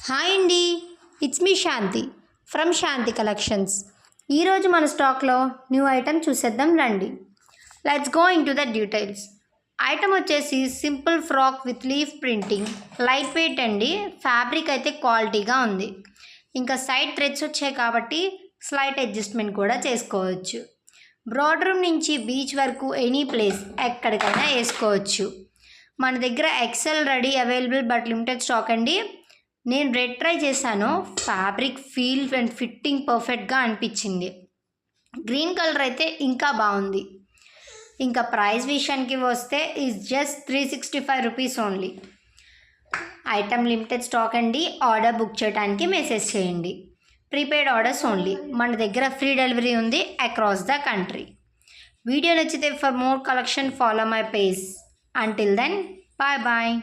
Hi అండి, it's me Shanti from Shanti collections. ఈరోజు మన స్టాక్లో న్యూ ఐటమ్ చూసేద్దాం రండి. Let's go into the details. Item వచ్చేసి simple frock with leaf printing, light weight అండి. ఫ్యాబ్రిక్ అయితే క్వాలిటీగా ఉంది. ఇంకా సైడ్ థ్రెడ్స్ వచ్చాయి కాబట్టి స్లైట్ అడ్జస్ట్మెంట్ కూడా చేసుకోవచ్చు. బ్రాడ్ రూమ్ నుంచి బీచ్ వరకు ఎనీ ప్లేస్ ఎక్కడికైనా వేసుకోవచ్చు. మన దగ్గర XL ready available but limited stock అండి. నేను రెడ్ ట్రై చేశాను, ఫ్యాబ్రిక్ ఫీల్ అండ్ ఫిట్టింగ్ పర్ఫెక్ట్గా అనిపించింది. గ్రీన్ కలర్ అయితే ఇంకా బాగుంది. ఇంకా ప్రైస్ విషయానికి వస్తే is just 365 rupees only. Item limited stock అండి. ఆర్డర్ బుక్ చేయడానికి మెసేజ్ చేయండి. Prepaid orders only. మన దగ్గర ఫ్రీ డెలివరీ ఉంది అక్రాస్ ద కంట్రీ. వీడియో నచ్చితే for more collection follow my page. Until then bye bye.